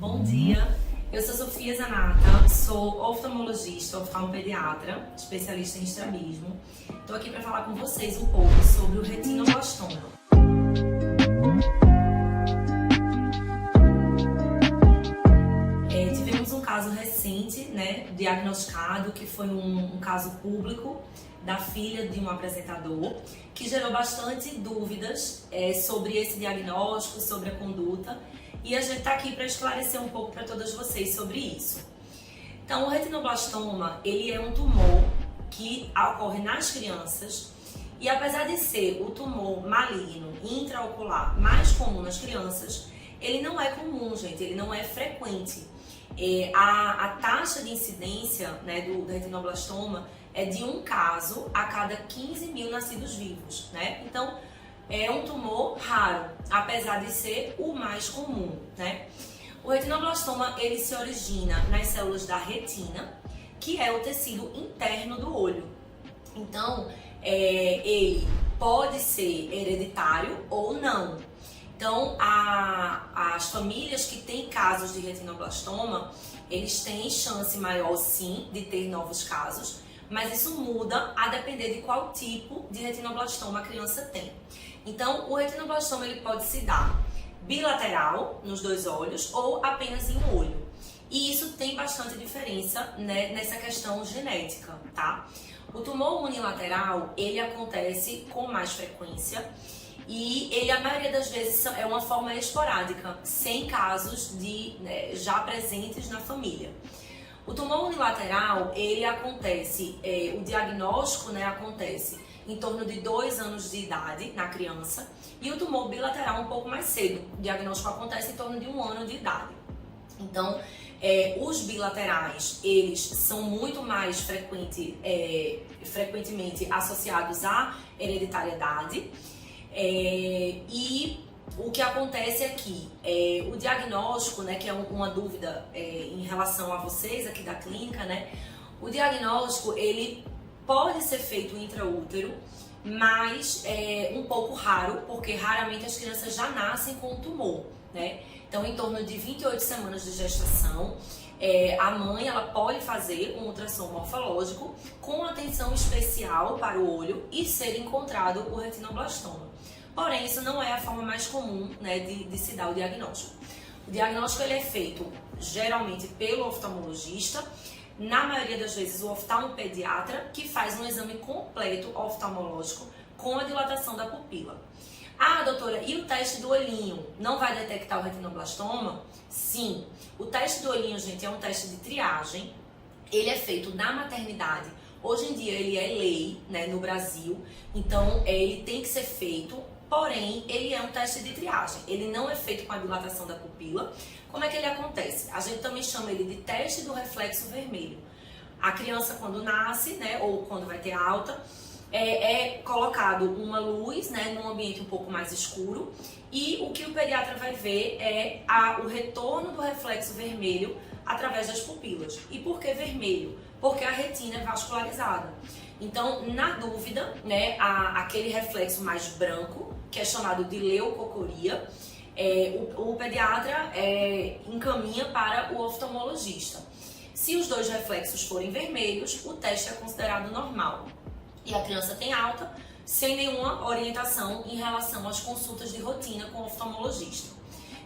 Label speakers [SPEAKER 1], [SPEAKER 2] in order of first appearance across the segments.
[SPEAKER 1] Bom dia, eu sou Sofia Zanata, sou oftalmologista, oftalmopediatra, especialista em estrabismo. Estou aqui para falar com vocês um pouco sobre o retinoblastoma. Tivemos um caso recente, diagnosticado, que foi um caso público da filha de um apresentador, que gerou bastante dúvidas sobre esse diagnóstico, sobre a conduta, e a gente está aqui para esclarecer um pouco para todas vocês sobre isso. Então, o retinoblastoma, ele é um tumor que ocorre nas crianças, e apesar de ser o tumor maligno intraocular mais comum nas crianças, ele não é comum, gente, ele não é frequente. A taxa de incidência do retinoblastoma é de um caso a cada 15 mil nascidos vivos, Então, é um tumor raro, apesar de ser o mais comum, O retinoblastoma, ele se origina nas células da retina, que é o tecido interno do olho. Então, ele pode ser hereditário ou não. Então, as famílias que têm casos de retinoblastoma, eles têm chance maior, sim, de ter novos casos, mas isso muda a depender de qual tipo de retinoblastoma a criança tem. Então, o retinoblastoma ele pode se dar bilateral, nos dois olhos, ou apenas em um olho. E isso tem bastante diferença, nessa questão genética, tá? O tumor unilateral, ele acontece com mais frequência e ele, a maioria das vezes, é uma forma esporádica, sem casos já presentes na família. O tumor unilateral, ele acontece, o diagnóstico acontece em torno de 2 anos de idade na criança, e o tumor bilateral um pouco mais cedo. O diagnóstico acontece em torno de 1 ano de idade. Então, os bilaterais, eles são muito mais frequentemente associados à hereditariedade, e o que acontece aqui, o diagnóstico, que é uma dúvida em relação a vocês aqui da clínica, o diagnóstico, ele pode ser feito intraútero, mas é um pouco raro, porque raramente as crianças já nascem com o tumor, Então, em torno de 28 semanas de gestação, a mãe ela pode fazer um ultrassom morfológico com atenção especial para o olho e ser encontrado o retinoblastoma. Porém, isso não é a forma mais comum de se dar o diagnóstico. O diagnóstico ele é feito geralmente pelo oftalmologista, na maioria das vezes o oftalmopediatra, que faz um exame completo oftalmológico com a dilatação da pupila. Ah, doutora, e o teste do olhinho não vai detectar o retinoblastoma? Sim, o teste do olhinho, gente, é um teste de triagem, ele é feito na maternidade. Hoje em dia ele é lei, no Brasil, então ele tem que ser feito, porém ele é um teste de triagem, ele não é feito com a dilatação da pupila. Como é que ele acontece? A gente também chama ele de teste do reflexo vermelho. A criança quando nasce, ou quando vai ter alta, é colocado uma luz, num ambiente um pouco mais escuro, e o que o pediatra vai ver é o retorno do reflexo vermelho através das pupilas. E por que vermelho? Porque a retina é vascularizada. Então, na dúvida, aquele reflexo mais branco, que é chamado de leucocoria, o pediatra encaminha para o oftalmologista. Se os dois reflexos forem vermelhos, o teste é considerado normal. E a criança tem alta, sem nenhuma orientação em relação às consultas de rotina com o oftalmologista.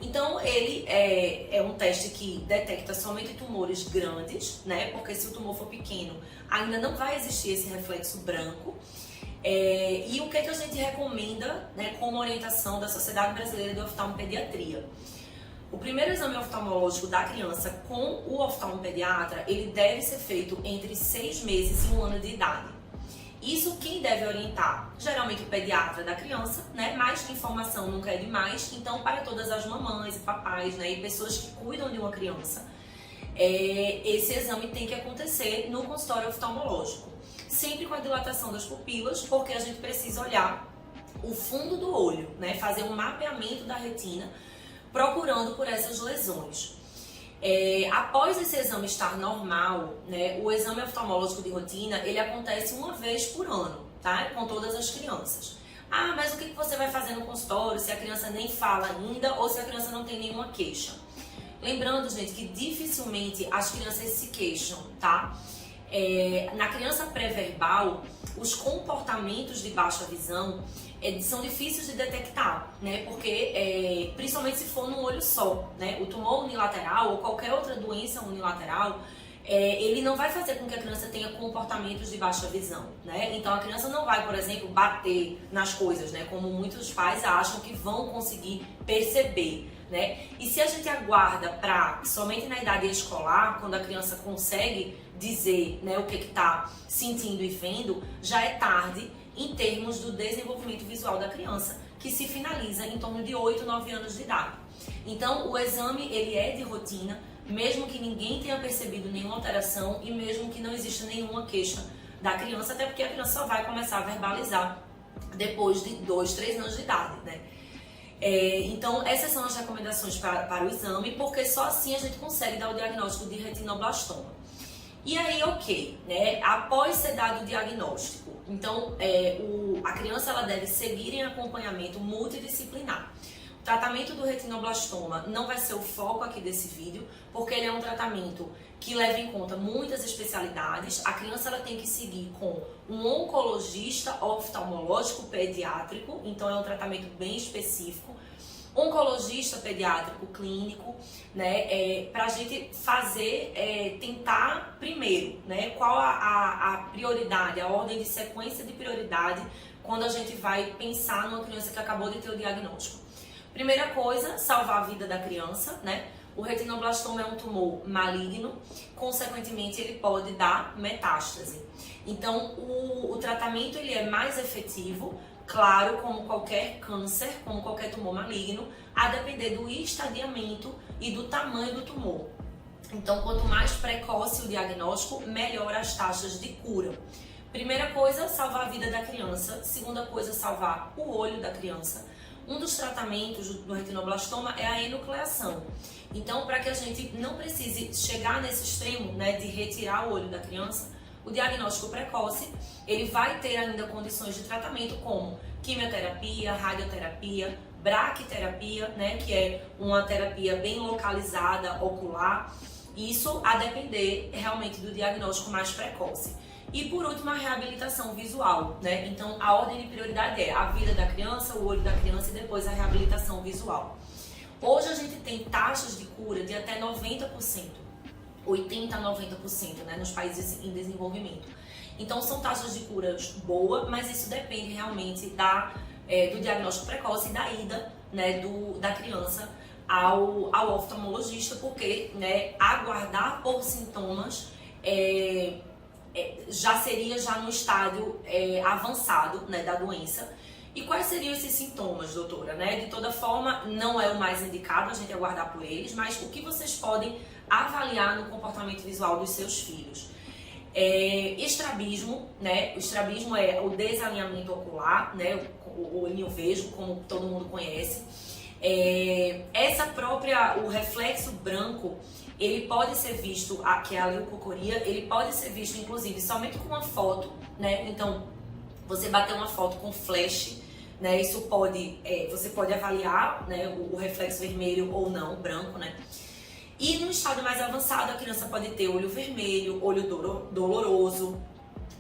[SPEAKER 1] Então, ele é um teste que detecta somente tumores grandes, Porque se o tumor for pequeno, ainda não vai existir esse reflexo branco. E o que a gente recomenda, como orientação da Sociedade Brasileira de Oftalmopediatria? O primeiro exame oftalmológico da criança com o oftalmopediatra, ele deve ser feito entre 6 meses e 1 ano de idade. Isso quem deve orientar? Geralmente o pediatra da criança, Mas informação nunca é demais, então para todas as mamães e papais, e pessoas que cuidam de uma criança, esse exame tem que acontecer no consultório oftalmológico. Sempre com a dilatação das pupilas, porque a gente precisa olhar o fundo do olho, Fazer um mapeamento da retina, procurando por essas lesões. Após esse exame estar normal, o exame oftalmológico de rotina, ele acontece 1 vez por ano, Com todas as crianças. Ah, mas o que você vai fazer no consultório se a criança nem fala ainda ou se a criança não tem nenhuma queixa? Lembrando, gente, que dificilmente as crianças se queixam, tá? Na criança pré-verbal, os comportamentos de baixa visão são difíceis de detectar, né? Porque, principalmente se for num olho só, né? O tumor unilateral ou qualquer outra doença unilateral, ele não vai fazer com que a criança tenha comportamentos de baixa visão, né? Então a criança não vai, por exemplo, bater nas coisas, né? Como muitos pais acham que vão conseguir perceber, né? E se a gente aguarda para somente na idade escolar, quando a criança consegue dizer, né, o que está sentindo e vendo, já é tarde em termos do desenvolvimento visual da criança, que se finaliza em torno de 8, 9 anos de idade. Então o exame ele é de rotina, mesmo que ninguém tenha percebido nenhuma alteração e mesmo que não exista nenhuma queixa da criança, até porque a criança só vai começar a verbalizar depois de 2, 3 anos de idade, né? Então essas são as recomendações para o exame, porque só assim a gente consegue dar o diagnóstico de retinoblastoma. E aí, ok, né? Após ser dado o diagnóstico, então a criança ela deve seguir em acompanhamento multidisciplinar. O tratamento do retinoblastoma não vai ser o foco aqui desse vídeo, porque ele é um tratamento que leva em conta muitas especialidades. A criança ela tem que seguir com um oncologista oftalmológico pediátrico, então é um tratamento bem específico. Oncologista pediátrico clínico, né, para a gente fazer, tentar primeiro, né, qual a prioridade, a ordem de sequência de prioridade quando a gente vai pensar numa criança que acabou de ter o diagnóstico. Primeira coisa, salvar a vida da criança, né? O retinoblastoma é um tumor maligno, consequentemente ele pode dar metástase. Então o tratamento ele é mais efetivo, claro, como qualquer câncer, como qualquer tumor maligno, a depender do estadiamento e do tamanho do tumor. Então, quanto mais precoce o diagnóstico, melhor as taxas de cura. Primeira coisa, salvar a vida da criança. Segunda coisa, salvar o olho da criança. Um dos tratamentos do retinoblastoma é a enucleação. Então, para que a gente não precise chegar nesse extremo, né, de retirar o olho da criança, o diagnóstico precoce, ele vai ter ainda condições de tratamento como quimioterapia, radioterapia, braquiterapia, né, que é uma terapia bem localizada, ocular, isso a depender realmente do diagnóstico mais precoce. E por último, a reabilitação visual, né? Então a ordem de prioridade é a vida da criança, o olho da criança e depois a reabilitação visual. Hoje a gente tem taxas de cura de até 90%, 80% a 90%, né, nos países em desenvolvimento. Então são taxas de cura boas, mas isso depende realmente do diagnóstico precoce e da ida, né, da criança ao oftalmologista, porque, né, aguardar por sintomas já seria no estádio avançado, né, da doença. E quais seriam esses sintomas, doutora? Né? De toda forma, não é o mais indicado a gente aguardar por eles, mas o que vocês podem avaliar no comportamento visual dos seus filhos? Estrabismo, né? O estrabismo é o desalinhamento ocular, né? O olhinho vesgo, como todo mundo conhece. O reflexo branco, ele pode ser visto, que é a leucocoria, ele pode ser visto inclusive somente com uma foto, né? Então, você bater uma foto com flash, né? Isso você pode avaliar, né, o reflexo vermelho ou não, branco, né? E no estado mais avançado, a criança pode ter olho vermelho, olho doloroso,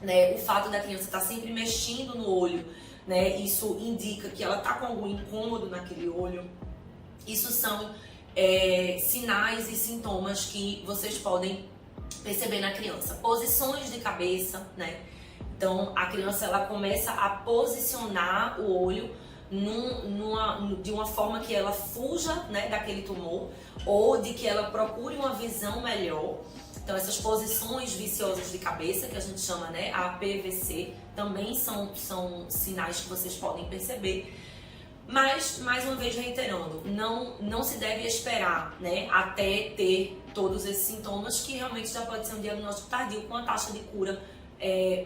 [SPEAKER 1] né? O fato da criança estar sempre mexendo no olho, né? Isso indica que ela está com algum incômodo naquele olho. Isso são sinais e sintomas que vocês podem perceber na criança. Posições de cabeça, né? Então a criança ela começa a posicionar o olho de uma forma que ela fuja, né, daquele tumor, ou de que ela procure uma visão melhor. Então essas posições viciosas de cabeça, que a gente chama, né, a PVC, também são sinais que vocês podem perceber. Mas, mais uma vez reiterando, não se deve esperar, né, até ter todos esses sintomas, que realmente já pode ser um diagnóstico tardio com a taxa de cura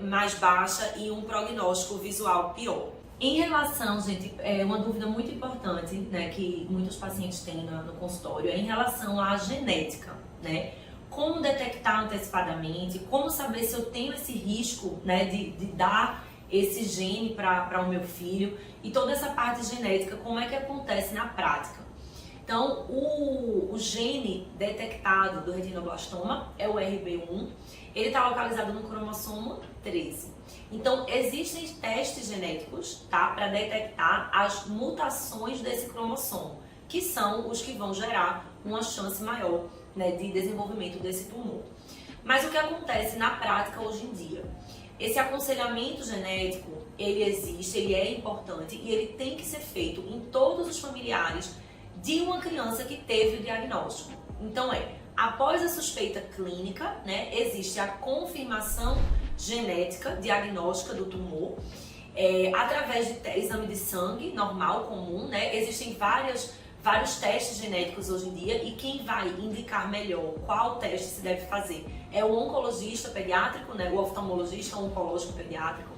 [SPEAKER 1] mais baixa e um prognóstico visual pior. Em relação, gente, uma dúvida muito importante, né, que muitos pacientes têm no consultório, é em relação à genética, né? Como detectar antecipadamente, como saber se eu tenho esse risco, né, de dar esse gene para o meu filho, e toda essa parte genética, como é que acontece na prática? Então, o gene detectado do retinoblastoma é o RB1, ele está localizado no cromossomo 13. Então, existem testes genéticos, tá, para detectar as mutações desse cromossomo, que são os que vão gerar uma chance maior, né, de desenvolvimento desse tumor. Mas o que acontece na prática hoje em dia? Esse aconselhamento genético, ele existe, ele é importante e ele tem que ser feito em todos os familiares de uma criança que teve o diagnóstico. Então após a suspeita clínica, né, existe a confirmação genética, diagnóstica do tumor, através de exame de sangue normal, comum, né? Existem vários testes genéticos hoje em dia e quem vai indicar melhor qual teste se deve fazer é o oncologista pediátrico, né? O oftalmologista oncológico pediátrico.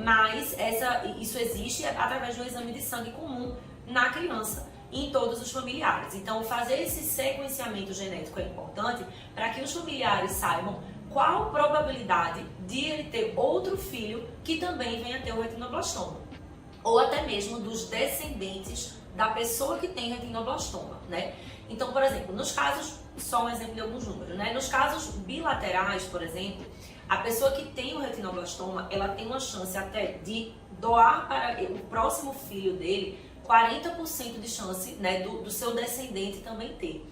[SPEAKER 1] Mas isso existe através de um exame de sangue comum na criança e em todos os familiares. Então, fazer esse sequenciamento genético é importante para que os familiares saibam qual a probabilidade de ele ter outro filho que também venha ter o retinoblastoma, ou até mesmo dos descendentes da pessoa que tem retinoblastoma, né? Então, por exemplo, nos casos, só um exemplo de alguns números, né? Nos casos bilaterais, por exemplo, a pessoa que tem o retinoblastoma, ela tem uma chance até de doar para o próximo filho dele 40% de chance, né, do seu descendente também ter.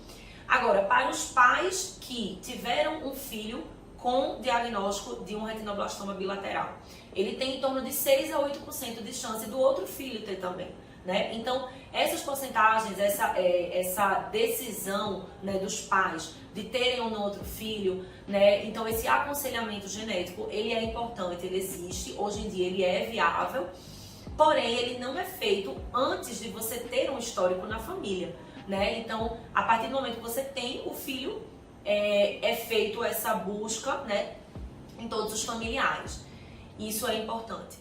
[SPEAKER 1] Agora, para os pais que tiveram um filho com diagnóstico de um retinoblastoma bilateral, ele tem em torno de 6 a 8% de chance do outro filho ter também, né? Então, essas porcentagens, essa decisão, né, dos pais de terem ou não outro filho, né? Então, esse aconselhamento genético, ele é importante, ele existe, hoje em dia ele é viável, porém, ele não é feito antes de você ter um histórico na família, né? Então, a partir do momento que você tem o filho, é feito essa busca, né, em todos os familiares. Isso é importante.